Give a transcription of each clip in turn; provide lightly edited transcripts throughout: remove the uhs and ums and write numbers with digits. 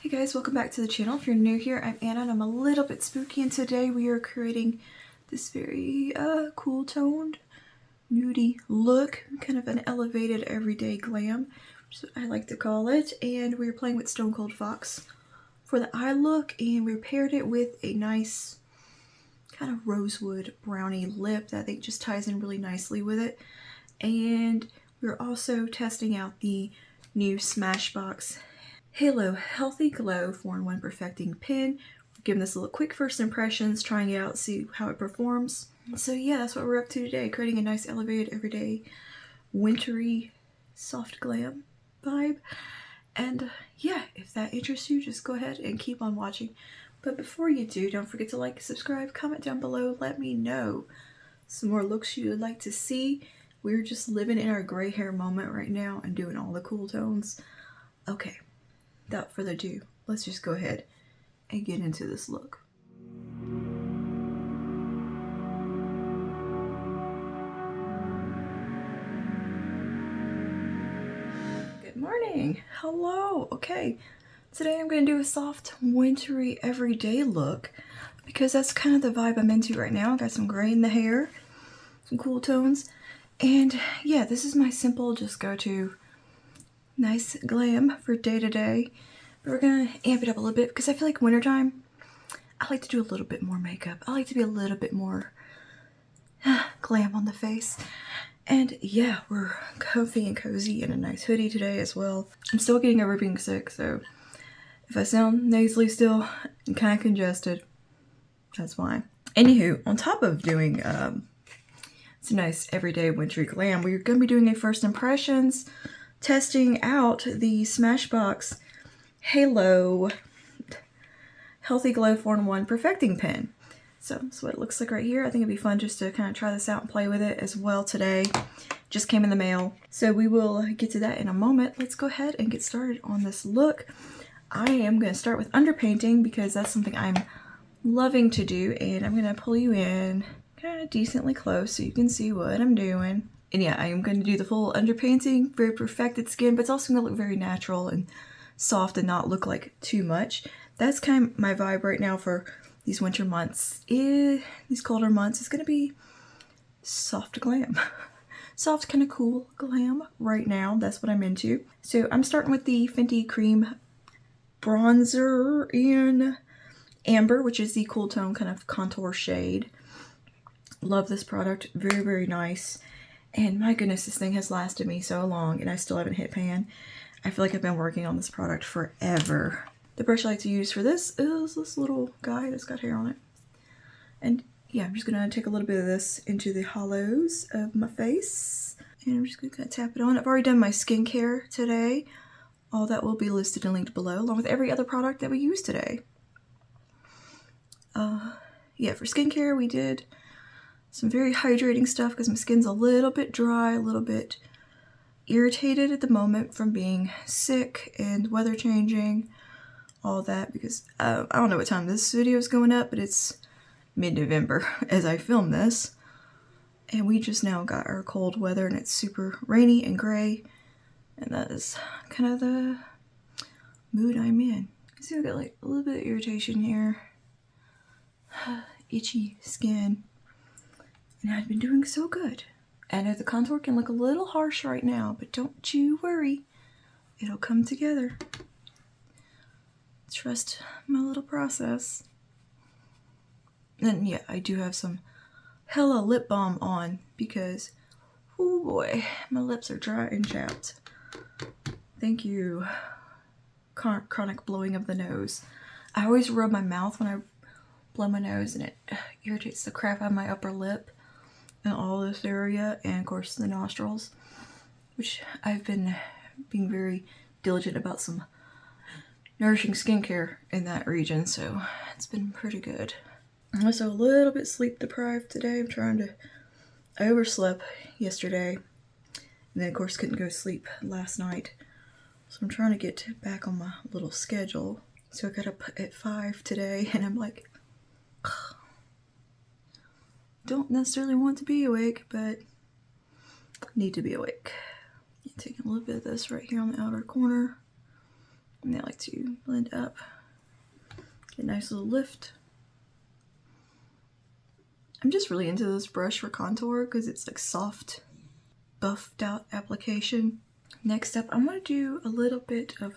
Hey guys, welcome back to the channel. If you're new here, I'm Anna and I'm a little bit spooky, and today we are creating this very cool toned nudie look, kind of an elevated everyday glam, which is what I like to call it. And we're playing with Stone Cold Fox for the eye look, and we paired it with a nice kind of rosewood brownie lip that I think just ties in really nicely with it. And we're also testing out the new Smashbox Halo Healthy Glow 4-in-1 Perfecting Pen. We're giving this a little quick first impressions, trying it out, see how it performs. So yeah, that's what we're up to today, creating a nice elevated everyday wintry soft glam vibe. And yeah, if that interests you, just go ahead and keep on watching. But before you do, don't forget to like, subscribe, comment down below, let me know some more looks you would like to see. We're just living in our gray hair moment right now and doing all the cool tones. Okay, without further ado, let's just go ahead and get into this look. Good morning. Hello. Okay, today I'm going to do a soft, wintry, everyday look because that's kind of the vibe I'm into right now. I got some gray in the hair, some cool tones, and yeah, this is my simple, just go-to nice glam for day-to-day. We're gonna amp it up a little bit because I feel like wintertime, I like to do a little bit more makeup. I like to be a little bit more glam on the face. And yeah, we're comfy and cozy in a nice hoodie today as well. I'm still getting over being sick, so if I sound nasally still and kind of congested, that's why. Anywho, on top of doing it's a nice everyday wintry glam, we're going to be doing a first impressions, testing out the Smashbox Halo Healthy Glow 4-in-1 Perfecting Pen. So that's what it looks like right here. I think it'd be fun just to kind of try this out and play with it as well today. Just came in the mail. So we will get to that in a moment. Let's go ahead and get started on this look. I am going to start with underpainting because that's something I'm loving to do. And I'm going to pull you in kind of decently close so you can see what I'm doing. And yeah, I am going to do the full underpainting, very perfected skin, but it's also going to look very natural and soft and not look like too much. That's kind of my vibe right now for these winter months. These colder months is going to be soft glam. Soft, kind of cool glam right now. That's what I'm into. So I'm starting with the Fenty Cream Bronzer in Amber, which is the cool tone kind of contour shade. Love this product. Very, very nice. And my goodness, this thing has lasted me so long and I still haven't hit pan. I feel like I've been working on this product forever. The brush I like to use for this is this little guy that's got hair on it. And yeah, I'm just gonna take a little bit of this into the hollows of my face. And I'm just gonna kind of tap it on. I've already done my skincare today. All that will be listed and linked below, along with every other product that we use today. Yeah, for skincare, we did some very hydrating stuff because my skin's a little bit dry, a little bit irritated at the moment from being sick and weather changing, all that, because I don't know what time this video is going up, but it's mid-November as I film this, and we just now got our cold weather and it's super rainy and gray, and that is kind of the mood I'm in. See, I got like a little bit of irritation here, itchy skin, and I've been doing so good. I know the contour can look a little harsh right now, but don't you worry. It'll come together. Trust my little process. And yeah, I do have some hella lip balm on because, oh boy, my lips are dry and chapped. Thank you. Chronic blowing of the nose. I always rub my mouth when I blow my nose and it irritates the crap out of my upper lip. And all this area, and of course the nostrils, which I've been being very diligent about some nourishing skincare in that region, so it's been pretty good. I'm also a little bit sleep deprived today. I overslept yesterday, and then of course couldn't go to sleep last night, so I'm trying to get back on my little schedule. So I got up at 5 today, and I'm like, don't necessarily want to be awake, but need to be awake. Taking a little bit of this right here on the outer corner. And they like to blend up. Get a nice little lift. I'm just really into this brush for contour because it's like soft, buffed out application. Next up, I'm going to do a little bit of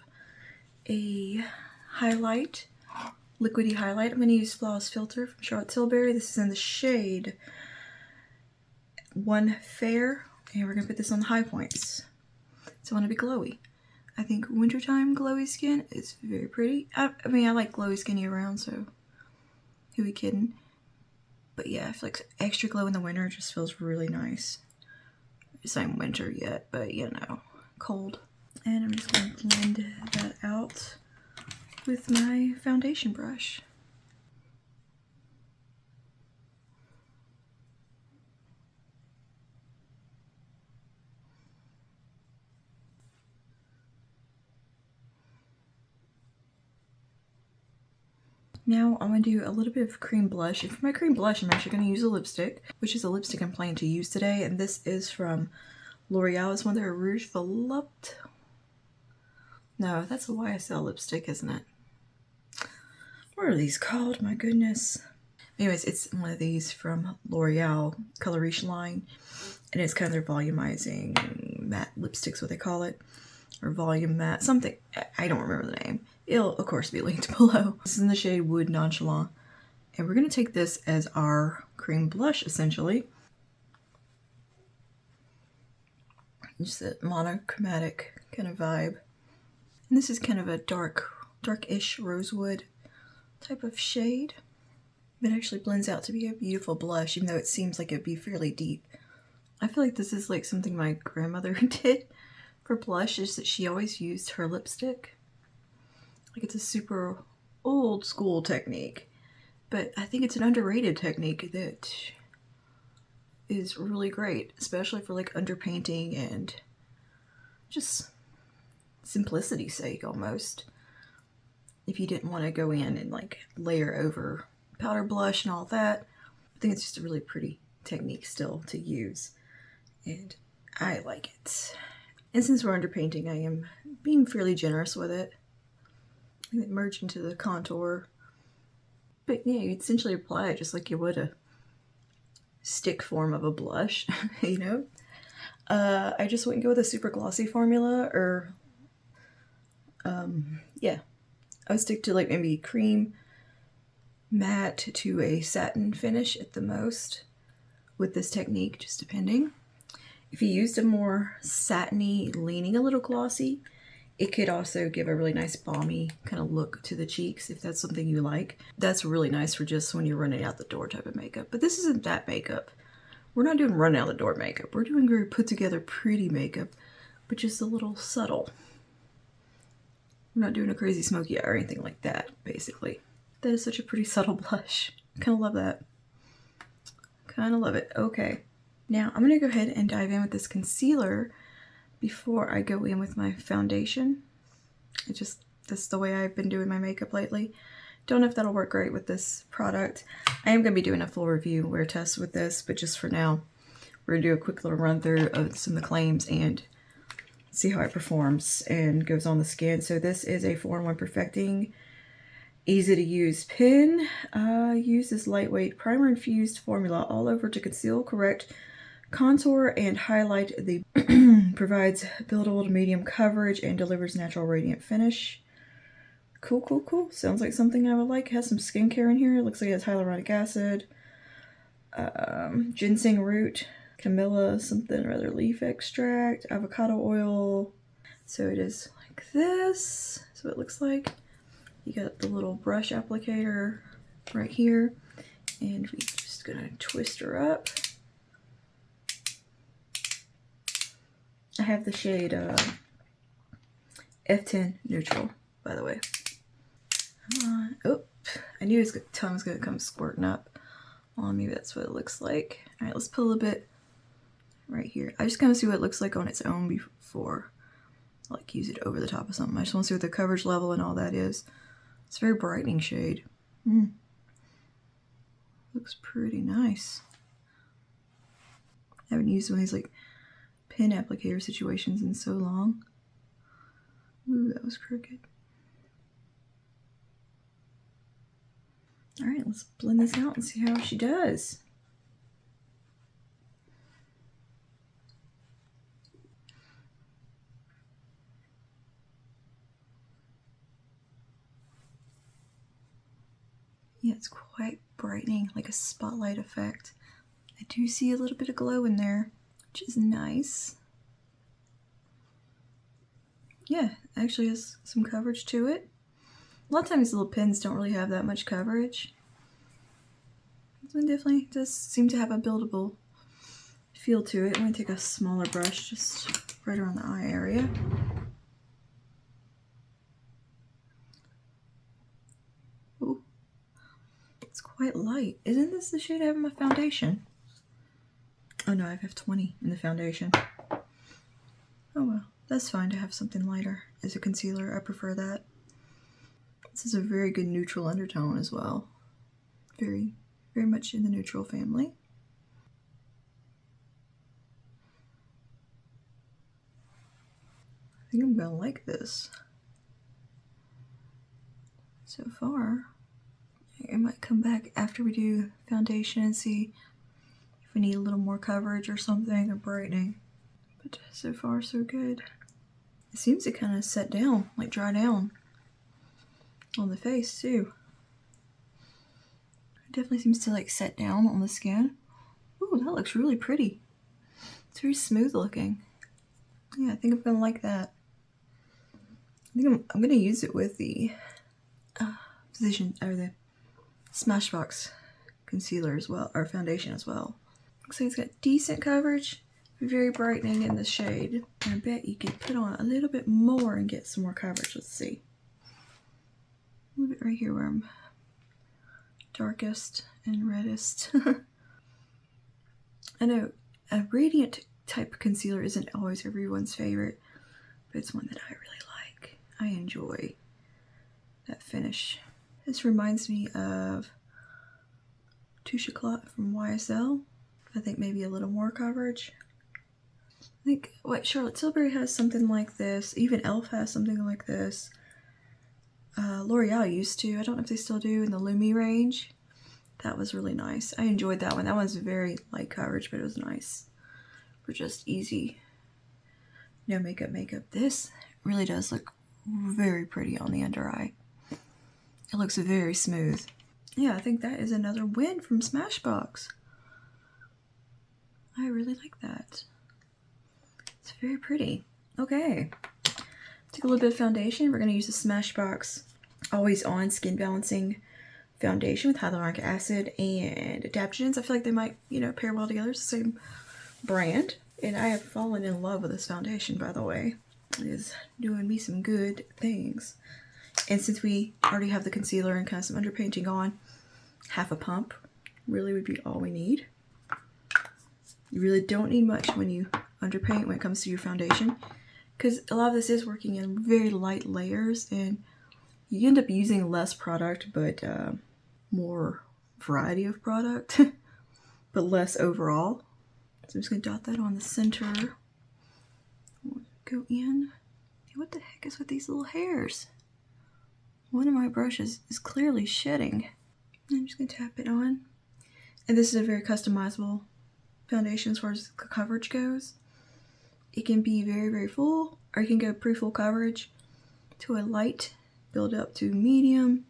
a highlight, liquidy highlight. I'm going to use Flawless Filter from Charlotte Tilbury. This is in the shade One Fair, and we're going to put this on the high points. So I want to be glowy. I think wintertime glowy skin is very pretty. I mean, I like glowy skin year round, so who we kidding? But yeah, I feel like extra glow in the winter just feels really nice. It's not winter yet, but you know, cold. And I'm just going to blend that out with my foundation brush. Now I'm going to do a little bit of cream blush. And for my cream blush, I'm actually going to use a lipstick, which is a lipstick I'm planning to use today. And this is from L'Oreal. It's one of their Rouge Volupte. No, that's a YSL lipstick, isn't it? What are these called? My goodness. Anyways, it's one of these from L'Oreal Coloration line. And it's kind of their volumizing matte lipsticks, what they call it. Or volume matte, something. I don't remember the name. It'll, of course, be linked below. This is in the shade Wood Nonchalant. And we're going to take this as our cream blush, essentially. Just a monochromatic kind of vibe. And this is kind of a dark-ish rosewood type of shade. It actually blends out to be a beautiful blush, even though it seems like it'd be fairly deep. I feel like this is like something my grandmother did for blush, is that she always used her lipstick. Like, it's a super old school technique, but I think it's an underrated technique that is really great, especially for like underpainting and just simplicity's sake almost. If you didn't want to go in and like layer over powder blush and all that, I think it's just a really pretty technique still to use, and I like it. And since we're underpainting, I am being fairly generous with it. Merge into the contour. But yeah, you essentially apply it just like you would a stick form of a blush, you know? I just wouldn't go with a super glossy formula, or yeah. I would stick to like maybe cream matte to a satin finish at the most with this technique, just depending. If you used a more satiny, leaning a little glossy, it could also give a really nice balmy kind of look to the cheeks if that's something you like. That's really nice for just when you're running out the door type of makeup. But this isn't that makeup. We're not doing run out the door makeup. We're doing very put together pretty makeup, but just a little subtle. We're not doing a crazy smoky eye or anything like that, basically. That is such a pretty subtle blush. Kind of love that. Kind of love it. Okay. Now I'm going to go ahead and dive in with this concealer before I go in with my foundation. That's the way I've been doing my makeup lately. Don't know if that'll work great with this product. I am going to be doing a full review wear test with this, but just for now, we're going to do a quick little run through of some of the claims and see how it performs and goes on the skin. So this is a 4-in-1 Perfecting easy to use pen. Use this lightweight primer infused formula all over to conceal, correct, contour, and highlight the provides buildable to medium coverage and delivers natural radiant finish. Cool, cool, cool. Sounds like something I would like. Has some skincare in here. It looks like it has hyaluronic acid, ginseng root, Camilla something or other leaf extract, avocado oil. So it is like this. So it looks like you got the little brush applicator right here, and we're just gonna twist her up. I have the shade F10 Neutral, by the way. Come on. Oh, I knew his tongue was going to come squirting up on me. That's what it looks like. All right, let's put a little bit right here. I just kind of see what it looks like on its own before I like use it over the top of something. I just want to see what the coverage level and all that is. It's a very brightening shade. Looks pretty nice. I haven't used one of these like pen applicator situations in so long. Ooh, that was crooked. All right, let's blend this out and see how she does. Yeah, it's quite brightening, like a spotlight effect. I do see a little bit of glow in there, which is nice. Yeah, actually has some coverage to it. A lot of times little pens don't really have that much coverage. This one definitely does seem to have a buildable feel to it. I'm going to take a smaller brush just right around the eye area. Ooh, it's quite light. Isn't this the shade I have in my foundation? Oh no, I have 20 in the foundation. Oh well, that's fine to have something lighter as a concealer. I prefer that. This is a very good neutral undertone as well. Very, very much in the neutral family. I think I'm gonna like this. So far, I might come back after we do foundation and see if we need a little more coverage or something, or brightening. But so far, so good. It seems to kind of set down, like dry down on the face too. It definitely seems to like set down on the skin. Ooh, that looks really pretty. It's very smooth looking. Yeah, I think I'm gonna like that. I think I'm gonna use it with the the Smashbox concealer as well, or foundation as well. Looks like it's got decent coverage, very brightening in the shade. And I bet you could put on a little bit more and get some more coverage. Let's see. A little bit right here where I'm darkest and reddest. I know a radiant type concealer isn't always everyone's favorite, but it's one that I really like. I enjoy that finish. This reminds me of Touche Éclat from YSL. I think maybe a little more coverage. I think what Charlotte Tilbury has something like this. Even e.l.f. has something like this. L'Oreal used to. I don't know if they still do in the Lumi range. That was really nice. I enjoyed that one. That one's very light coverage, but it was nice for just easy, no makeup. This really does look very pretty on the under eye. It looks very smooth. Yeah, I think that is another win from Smashbox. I really like that. It's very pretty. Okay, take a little bit of foundation. We're going to use the Smashbox Always On Skin Balancing Foundation with hyaluronic acid and adaptogens. I feel like they might, pair well together. It's the same brand. And I have fallen in love with this foundation, by the way. It is doing me some good things. And since we already have the concealer and kind of some underpainting on, half a pump really would be all we need. You really don't need much when you underpaint when it comes to your foundation, because a lot of this is working in very light layers and you end up using less product, but more variety of product, but less overall. So I'm just going to dot that on the center. Go in. What the heck is with these little hairs? One of my brushes is clearly shedding. I'm just going to tap it on. And this is a very customizable foundation as far as the coverage goes. It can be very, very full, or you can go pre-full coverage to a light, build up to medium.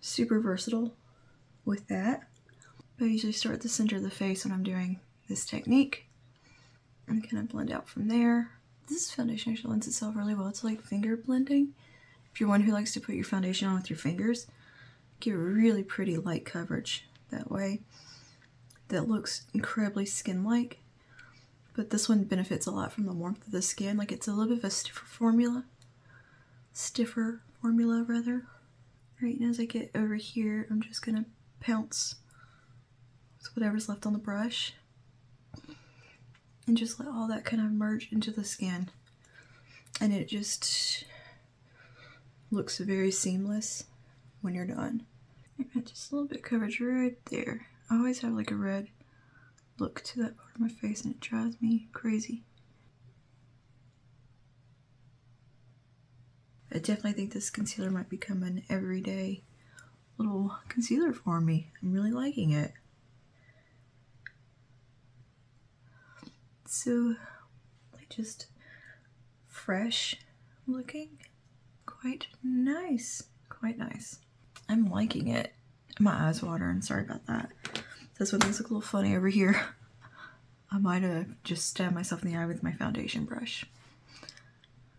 Super versatile with that. But I usually start at the center of the face when I'm doing this technique and kind of blend out from there. This foundation actually lends itself really well to like finger blending. If you're one who likes to put your foundation on with your fingers, get really pretty light coverage that way. That looks incredibly skin-like, but this one benefits a lot from the warmth of the skin. Like it's a little bit of a stiffer formula rather. Right, and as I get over here, I'm just gonna pounce with whatever's left on the brush and just let all that kind of merge into the skin. And it just looks very seamless when you're done. Just a little bit of coverage right there. I always have like a red look to that part of my face and it drives me crazy. I definitely think this concealer might become an everyday little concealer for me. I'm really liking it. So, like, just fresh looking. Quite nice. Quite nice. I'm liking it. My eyes watering. Sorry about that. That's what things look a little funny over here. I might have just stabbed myself in the eye with my foundation brush.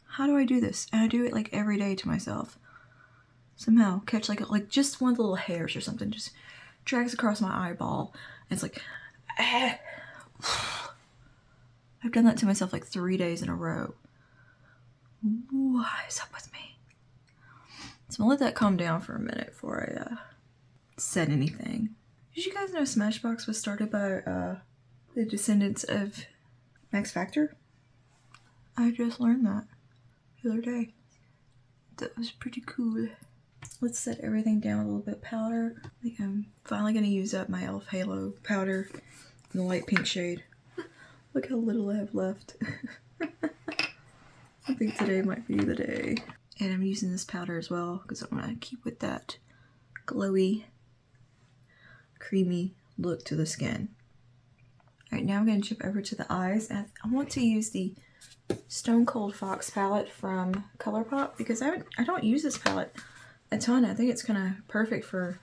How do I do this? And I do it like every day to myself. Somehow catch like just one of the little hairs or something just drags across my eyeball. And it's like, ah. I've done that to myself like 3 days in a row. What is up with me? So I'm gonna let that calm down for a minute before I said anything. Did you guys know Smashbox was started by the descendants of Max Factor? I just learned that the other day. That was pretty cool. Let's set everything down a little bit. Powder. I think I'm finally gonna use up my e.l.f. Halo powder in the light pink shade. Look how little I have left. I think today might be the day. And I'm using this powder as well because I want to keep with that glowy, creamy look to the skin. Alright, now I'm going to chip over to the eyes. And I want to use the Stone Cold Fox palette from ColourPop because I don't use this palette a ton. I think it's kind of perfect for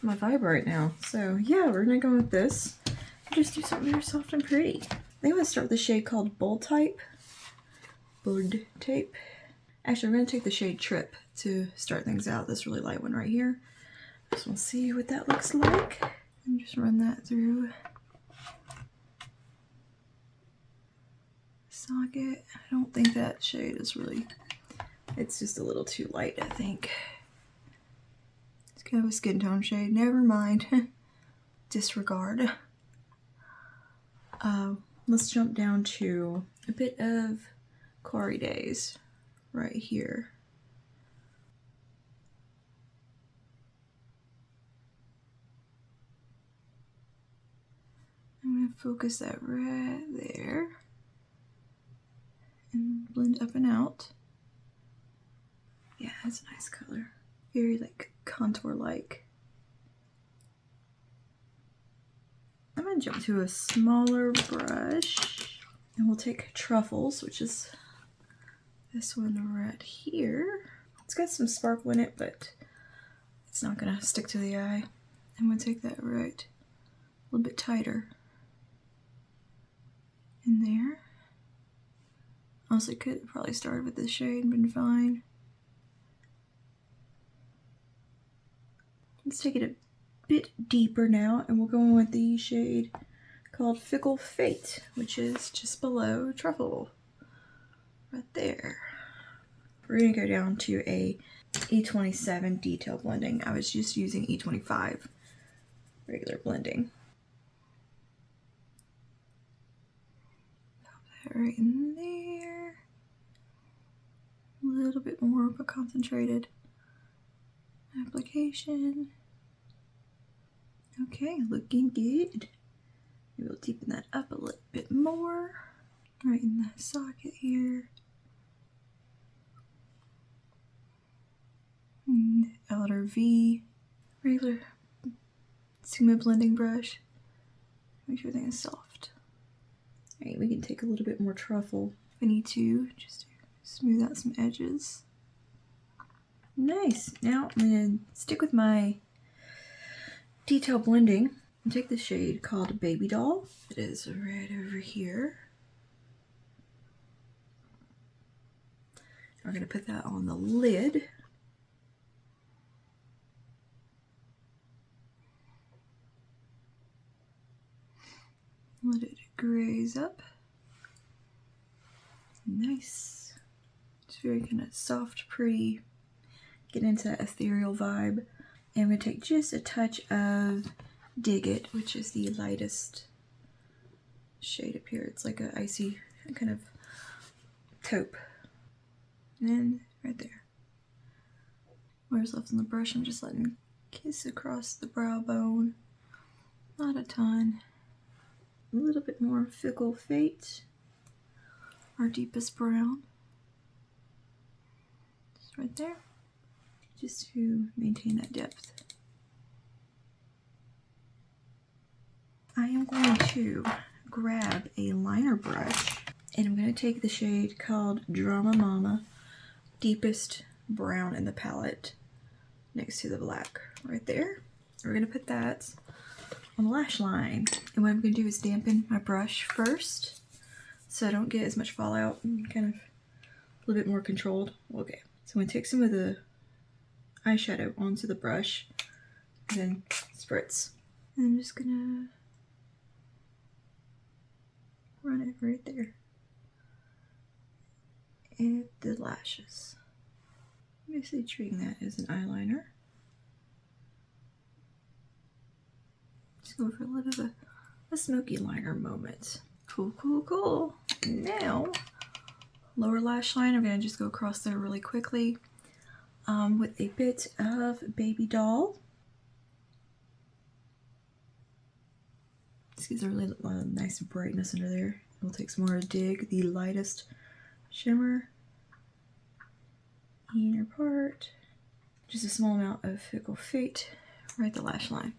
my vibe right now. So yeah, we're going to go with this. Just do something very soft and pretty. I think I'm going to start with the shade called Bold Type. Bold Tape. Actually, we're going to take the shade Trip to start things out. This really light one right here. Just want to see what that looks like. And just run that through socket. I don't think that shade is really, it's just a little too light, I think. It's kind of a skin tone shade. Never mind. Disregard. Let's jump down to a bit of Quarry Days right here. I'm going to focus that right there and blend up and out. Yeah, that's a nice color. Very like contour-like. I'm going to jump to a smaller brush and we'll take Truffles, which is this one right here. It's got some sparkle in it, but it's not going to stick to the eye. I'm going to take that right a little bit tighter in there. Honestly, could have probably started with this shade and been fine. Let's take it a bit deeper now, and we'll go in with the shade called Fickle Fate, which is just below Truffle, right there. We're gonna go down to a E27 detail blending. I was just using E25 regular blending. Pop that right in there. A little bit more of a concentrated application. Okay, looking good. Maybe we'll deepen that up a little bit more. Right in the socket here. And outer V. Regular Sigma blending brush. Make sure everything is soft. Alright, we can take a little bit more truffle if I need to, just to smooth out some edges. Nice. Now I'm going to stick with my detail blending and take the shade called Baby Doll. It is right over here. We're going to put that on the lid. Let it graze up. Nice. It's very kind of soft, pretty. Get into that ethereal vibe. And I'm going to take just a touch of Dig It, which is the lightest shade up here. It's like an icy kind of taupe. And then right there. Where's left on the brush, I'm just letting kiss across the brow bone. Not a ton. A little bit more Fickle Fate. Our deepest brown. Just right there. just to maintain that depth. I am going to grab a liner brush and I'm going to take the shade called Drama Mama, deepest brown in the palette, next to the black right there. We're going to put that on the lash line. And what I'm going to do is dampen my brush first so I don't get as much fallout and kind of a little bit more controlled. Okay, so I'm going to take some of the eyeshadow onto the brush and then spritz. And I'm just going to run it right there at the lashes. I'm basically treating that as an eyeliner. Just go for a little bit of a smoky liner moment. Cool, cool, cool. Now, lower lash line, I'm going to just go across there really quickly with a bit of Baby Doll. This gives a really nice brightness under there. We'll take some more to dig the lightest shimmer. Inner part. Just a small amount of Fickle Fate right at the lash line.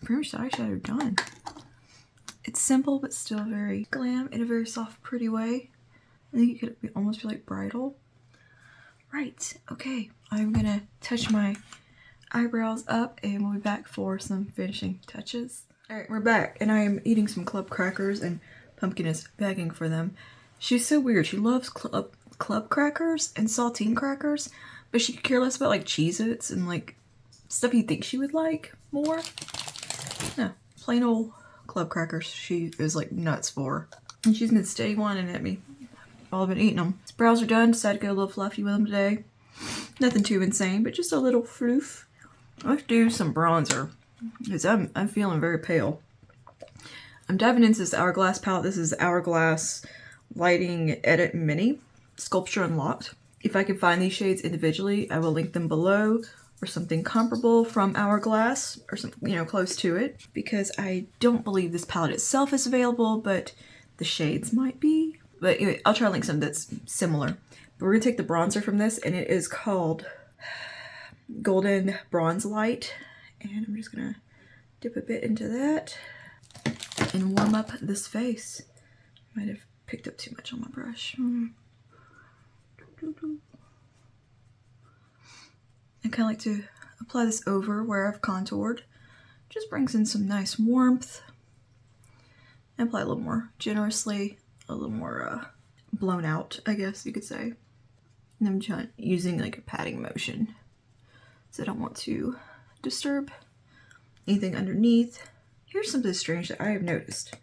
Pretty much the eyeshadow done. It's simple but still very glam in a very soft, pretty way. I think it could almost be like bridal. Right, okay. I'm gonna touch my eyebrows up and we'll be back for some finishing touches. Alright, we're back and I am eating some club crackers and Pumpkin is begging for them. She's so weird. She loves club crackers and saltine crackers, but she could care less about like Cheez-Its and like stuff you'd think she would like more. No, plain old club crackers she is like nuts for. And she's been steady whining at me while I've been eating them. His brows are done, decided to go a little fluffy with them today. Nothing too insane, but just a little floof. Let's do some bronzer, because I'm feeling very pale. I'm diving into this Hourglass palette. This is Hourglass Lighting Edit Mini, Sculpture Unlocked. If I can find these shades individually, I will link them below, or something comparable from Hourglass, or something, you know, close to it, because I don't believe this palette itself is available, but the shades might be. But anyway, I'll try to link some that's similar. But we're gonna take the bronzer from this, and it is called Golden Bronze Light, and I'm just gonna dip a bit into that and warm up this face. Might have picked up too much on my brush. I kind of like to apply this over where I've contoured. Just brings in some nice warmth. And apply a little more generously, a little more blown out, I guess you could say. And I'm using like a patting motion, so I don't want to disturb anything underneath. Here's something strange that I have noticed.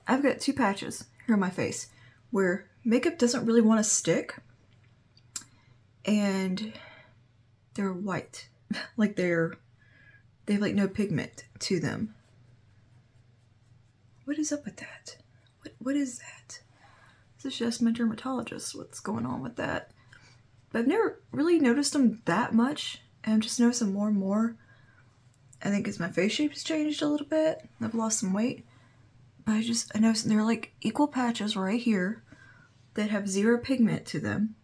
I've got two patches here on my face where makeup doesn't really want to stick, and they're white. Like they have like no pigment to them. What is up with that? What is that? This is just my dermatologist. What's going on with that? But I've never really noticed them that much, and I'm just noticing more and more. I think as my face shape has changed a little bit, I've lost some weight. But I noticed there are like equal patches right here that have zero pigment to them.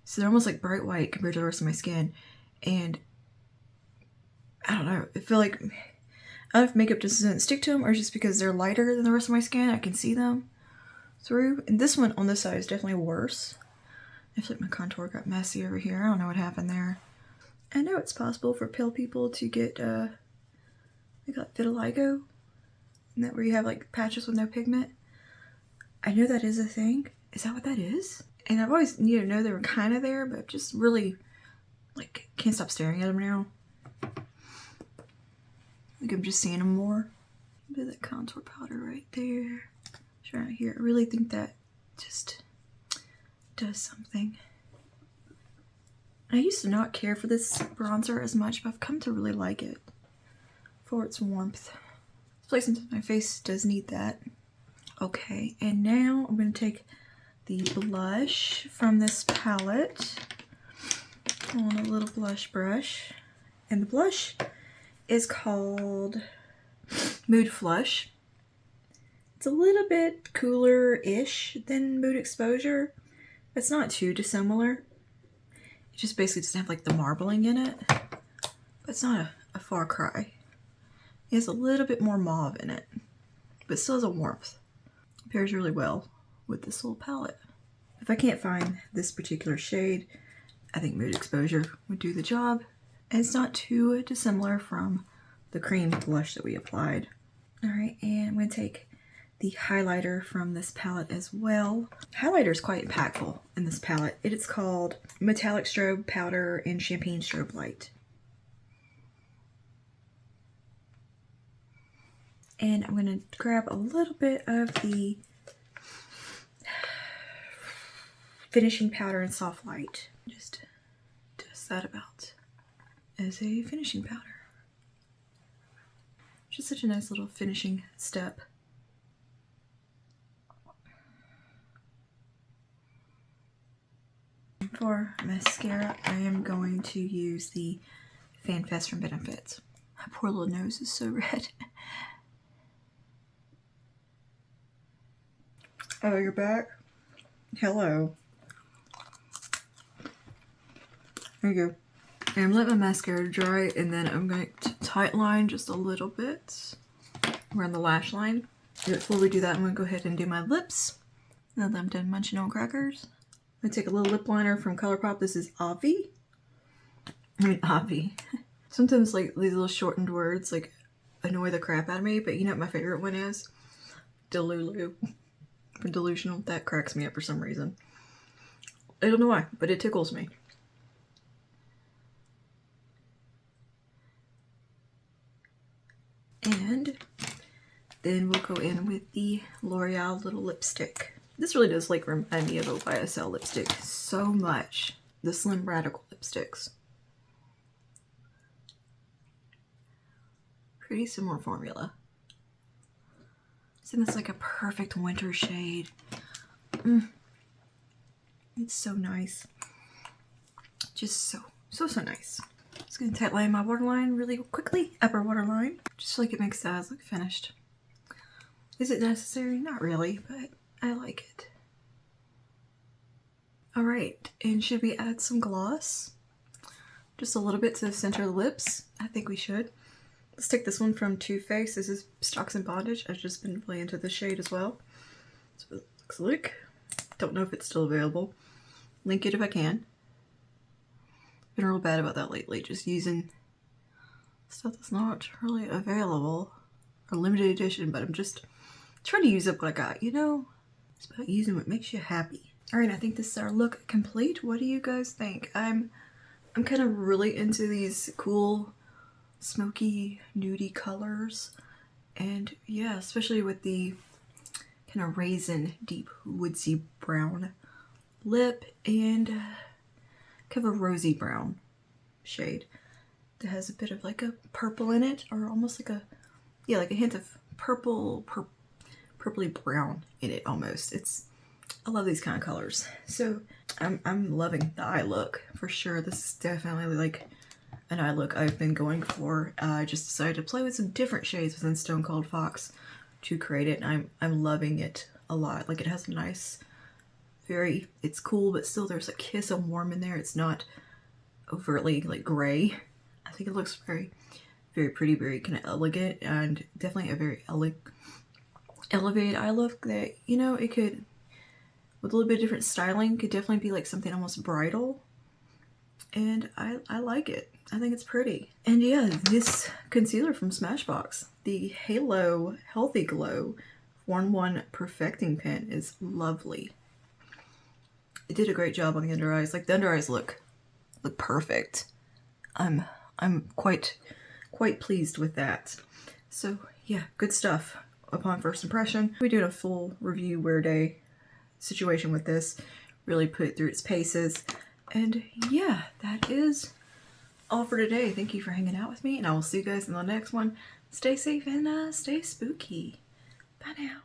So they're almost like bright white compared to the rest of my skin. And I don't know, I feel like, I don't know if makeup just doesn't stick to them or just because they're lighter than the rest of my skin, I can see them through. And this one on this side is definitely worse. I feel like my contour got messy over here. I don't know what happened there. I know it's possible for pale people to get, they call it vitiligo. Isn't that where you have like patches with no pigment? I know that is a thing. Is that what that is? And I've always needed to know they were kind of there, but just really, like, can't stop staring at them now. I think I'm just seeing them more. A bit of that contour powder right there. Right here. I really think that just does something. I used to not care for this bronzer as much, but I've come to really like it for its warmth. Especially since my face does need that. Okay, and now I'm going to take the blush from this palette on a little blush brush. And the blush is called Mood Flush. It's a little bit cooler-ish than Mood Exposure. It's not too dissimilar. It just basically doesn't have like the marbling in it. But it's not a far cry. It has a little bit more mauve in it, but still has a warmth. It pairs really well with this little palette. If I can't find this particular shade, I think Mood Exposure would do the job. And it's not too dissimilar from the cream blush that we applied. All right, and I'm going to take the highlighter from this palette as well. Highlighter is quite impactful in this palette. It is called Metallic Strobe Powder and Champagne Strobe Light. And I'm going to grab a little bit of the finishing powder and soft light. Just dust that about as a finishing powder. Just such a nice little finishing step. For mascara, I am going to use the Fan Fest from Benefit. My poor little nose is so red. Oh, you're back? Hello. There you go. And I'm letting my mascara dry, and then I'm going to tight line just a little bit around the lash line. Before we do that, I'm going to go ahead and do my lips. Now that I'm done munching on crackers, I'm going to take a little lip liner from ColourPop. This is Avi. Avi. Sometimes like these little shortened words like annoy the crap out of me, but you know what my favorite one is? Delulu. For delusional. That cracks me up for some reason. I don't know why, but it tickles me. And then we'll go in with the L'Oreal little lipstick. This really does like remind me of a YSL lipstick so much. The Slim Radical lipsticks. Pretty similar formula. So that's like a perfect winter shade. It's so nice. Just so nice. Just gonna tight line my waterline really quickly. Upper waterline. Just so like it makes the eyes look finished. Is it necessary? Not really, but I like it. Alright, and should we add some gloss? Just a little bit to the center of the lips. I think we should. Let's take this one from Too Faced. This is Stocks and Bondage. I've just been really into this shade as well. So it looks like. Don't know if it's still available. Link it if I can. Been real bad about that lately. Just using stuff that's not really available. Or limited edition, but I'm just trying to use up what I got, you know? It's about using what makes you happy. Alright, I think this is our look complete. What do you guys think? I'm kind of really into these cool smoky nudie colors, and yeah, especially with the kind of raisin deep woodsy brown lip and kind of a rosy brown shade that has a bit of like a purple in it, or almost like a hint of purpley brown in it almost. I love these kind of colors, so I'm loving the eye look for sure. This is definitely like an eye look I've been going for. I just decided to play with some different shades within Stone Cold Fox to create it, and I'm loving it a lot. Like, it has a nice, it's cool, but still there's a kiss of warm in there. It's not overtly like gray. I think it looks very, very pretty, very kind of elegant, and definitely a very elevated eye look that, you know, it could, with a little bit of different styling, could definitely be like something almost bridal. And I like it. I think it's pretty. And yeah, this concealer from Smashbox, the Halo Healthy Glow 1-1 Perfecting Pen, is lovely. It did a great job on the under eyes. Like, the under eyes look perfect. I'm quite pleased with that. So yeah, good stuff. Upon first impression, we did a full review wear day situation with this. Really put it through its paces. And yeah, that is all for today. Thank you for hanging out with me, and I will see you guys in the next one. Stay safe and stay spooky. Bye now.